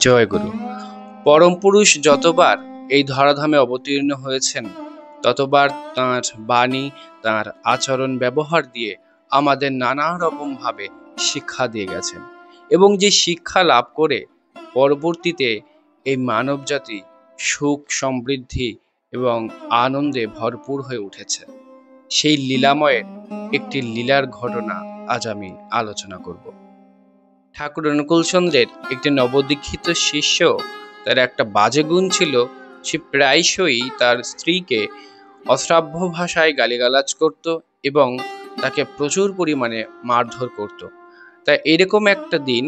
জয় গুরু। পরম পুরুষ যতবার এই ধরাধামে অবতীর্ণ হয়েছেন, ততবার তাঁর বাণী, তাঁর আচরণ ব্যবহার দিয়ে আমাদের নানা রকম ভাবে শিক্ষা দিয়ে গেছেন, এবং যে শিক্ষা লাভ করে পরবর্তীতে এই মানব জাতি সুখ, সমৃদ্ধি এবং আনন্দে ভরপুর হয়ে উঠেছে। সেই লীলাময়ের একটি লীলার ঘটনা আজ আমি আলোচনা করব। ঠাকুর অনুকূলচন্দ্রের একটি নবদীক্ষিত শিষ্য, তার একটা বাজে গুণ ছিল, সে প্রায়শই তার স্ত্রীকে অশ্রাব্য ভাষায় গালিগালাজ করত এবং তাকে প্রচুর পরিমাণে মারধর করত। তাই এরকম একটা দিন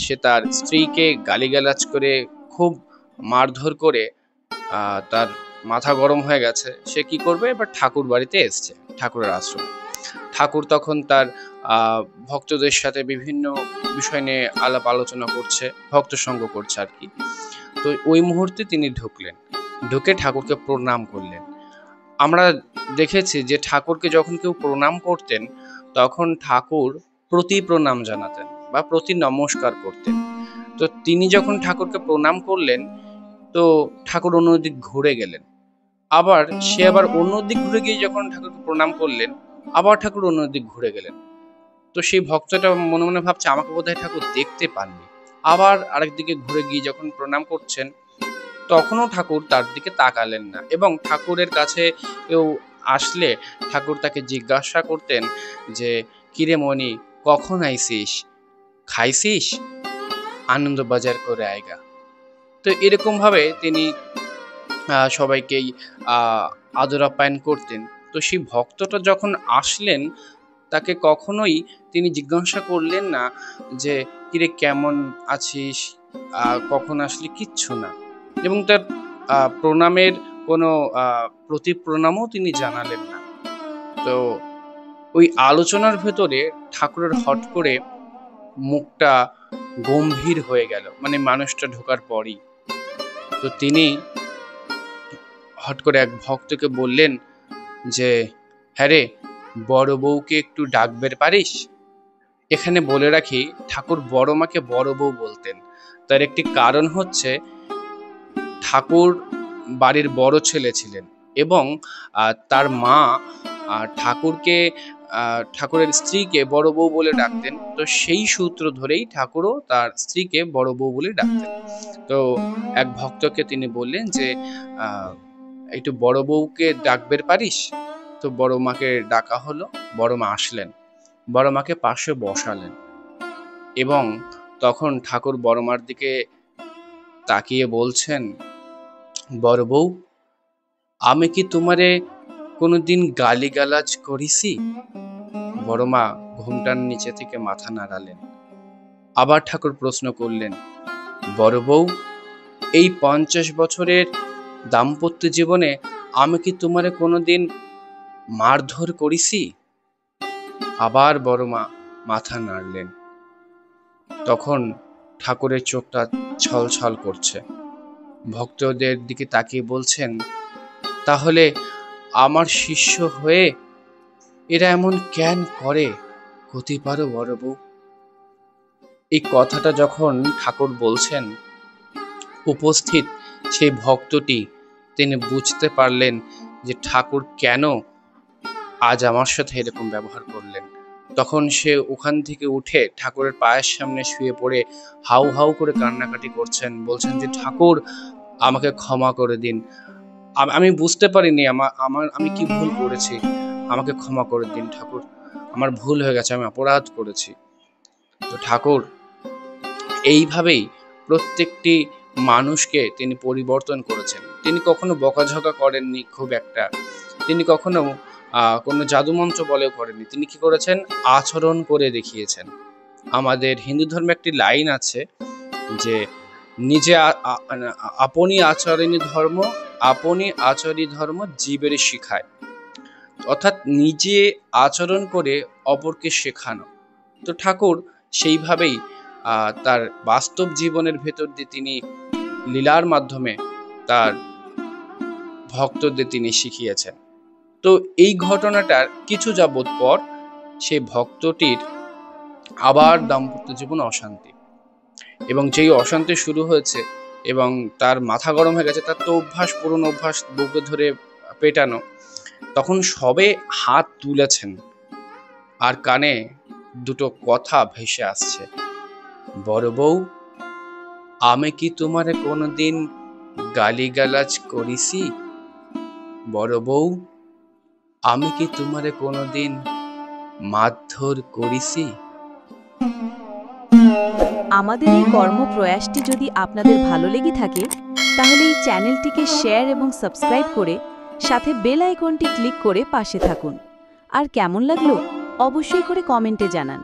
সে তার স্ত্রীকে গালিগালাজ করে, খুব মারধর করে, তার মাথা গরম হয়ে গেছে। সে কি করবে, এবার ঠাকুর বাড়িতে এসছে, ঠাকুরের আশ্রমে। ঠাকুর তখন তার ভক্তদের সাথে বিভিন্ন বিষয় নিয়ে আলাপ আলোচনা করছে, ভক্ত সঙ্গ করছে আর কি। তো ওই মুহূর্তে তিনি ঢুকে ঠাকুরকে প্রণাম করলেন। আমরা দেখেছি যে ঠাকুরকে যখন কেউ প্রণাম করতেন, তখন ঠাকুর প্রতি প্রণাম জানাতেন বা প্রতি নমস্কার করতেন। তো তিনি যখন ঠাকুরকে প্রণাম করলেন, তো ঠাকুর অন্যদিক ঘুরে গেলেন। আবার অন্যদিক ঘুরে গিয়ে যখন ঠাকুরকে প্রণাম করলেন, আবার ঠাকুর অন্যদিক ঘুরে গেলেন। তো সেই ভক্তটা মনে মনে ভাবছে, আমাকে বোধহয় ঠাকুর দেখতে পাননি। আবার আরেকদিকে ঘুরে গিয়ে যখন প্রণাম করছেন, তখনও ঠাকুর তার দিকে তাকালেন না। এবং ঠাকুরের কাছে কেউ আসলে ঠাকুর তাকে জিজ্ঞাসা করতেন যে, কিরে মনি, কখন আইসিস, খাইছিস, আনন্দ বাজার করে আয়গা। তো এরকম ভাবে তিনি সবাইকেই আদর আপ্যায়ন করতেন। তো সেই ভক্তটা যখন আসলেন, তাকে কখনোই তিনি জিজ্ঞাসা করলেন না যে, কিরে কেমন আছিস, কখন আসলি, কিচ্ছু না। এবং তার প্রণামের কোনো প্রতি প্রণামও তিনি জানালেন না। তো ওই আলোচনার ভেতরে ঠাকুরের হট করে মুখটা গম্ভীর হয়ে গেল, মানে মানুষটা ঢোকার পরই। তো তিনি হট করে এক ভক্তকে বললেন যে, হ্যাঁ রে, বড় বউকে একটু ডাকবের পারিস। এখানে বলে রাখি, ঠাকুর বড় মাকে বড় বউ বলতেন। তার একটি কারণ হচ্ছে, ঠাকুর বাড়ির বড় ছেলে ছিলেন এবং তার মা ঠাকুরের স্ত্রীকে বড় বউ বলে ডাকতেন। তো সেই সূত্র ধরেই ঠাকুরও তার স্ত্রীকে বড় বউ বলে ডাকতেন। তো এক ভক্তকে তিনি বললেন যে, একটু বড় বউকে ডাকবের পারিস। তো বড় মাকে ডাকা হলো। বড় মা আসলেন, বড় মাকে পাশে বসালেন এবং তখন ঠাকুর বড় মার দিকে তাকিয়ে বলছেন, বড় বউ, আমি কি তোমারে কোনোদিন গালিগালাজ করিছি? বড় মা ঘোমটার নিচে থেকে মাথা নাড়ালেন। আবার ঠাকুর প্রশ্ন করলেন, বড় বউ, এই 50 বছরের দাম্পত্য জীবনে আমি কি তোমারে কোনোদিন মারধর করিছি? আবার বড় মা মাথা নাড়লেন। তখন ঠাকুরের চোখটা ছলছল করছে। ভক্তদের দিকে তাকিয়ে বলছেন, তাহলে আমার শিষ্য হয়ে এরা এমন কেন করে, হতে পারো বড় বউ? এই কথাটা যখন ঠাকুর বলছেন, উপস্থিত সেই ভক্তটি তিনি বুঝতে পারলেন যে ঠাকুর কেন আজ আমার সাথে এরকম ব্যবহার করলেন। তখন সে ওখান থেকে উঠে ঠাকুরের পায়ের সামনে শুয়ে পড়ে হাউ হাউ করে কান্নাকাটি করছেন, বলছেন যে, ঠাকুর আমাকে ক্ষমা করে দিন, আমি বুঝতে পারিনি আমি কি ভুল করেছি, আমাকে ক্ষমা করে দিন ঠাকুর, আমার ভুল হয়ে গেছে, আমি অপরাধ করেছি। তো ঠাকুর এইভাবেই প্রত্যেকটি মানুষকে তিনি পরিবর্তন করেছেন। তিনি কখনো বকাঝকা করেননি খুব একটা, তিনি কখনো কোনো জাদুমন্ত্র বলেও করেননি। তিনি কি করেছেন, আচরণ করে দেখিয়েছেন। আমাদের হিন্দু ধর্মে একটি লাইন আছে যে, নিজে আপনি আচরণী ধর্ম জীবের শিখায়। অর্থাৎ নিজে আচরণ করে অপরকে শেখানো। তো ঠাকুর সেইভাবেই তার বাস্তব জীবনের ভেতর দিয়ে তিনি লীলার মাধ্যমে তার ভক্তদের তিনি শিখিয়েছেন। তো এই ঘটনাটার কিছু যাবৎ পর সেই ভক্তটির আবার দাম্পত্য জীবন অশান্তি। এবং যেই অশান্তি শুরু হয়েছে এবং তার মাথা গরম হয়ে গেছে, তার তো অভ্যাস, পুরনো অভ্যাস বউকে ধরে পেটানো, তখন সবে হাত তুলেছেন আর কানে দুটো কথা ভেসে আসছে। বড় বউ, আমি কি তোমারে কোনোদিন গালিগালাজ করিছি? বড় বউ, আমি কি তোমারে কোনোদিন মারধর করিছি? আমাদের এই কর্মপ্রয়াসটি যদি আপনাদের ভালো লেগে থাকে তাহলে এই চ্যানেলটিকে শেয়ার এবং সাবস্ক্রাইব করে সাথে বেল আইকনটি ক্লিক করে পাশে থাকুন। আর কেমন লাগলো অবশ্যই করে কমেন্টে জানান।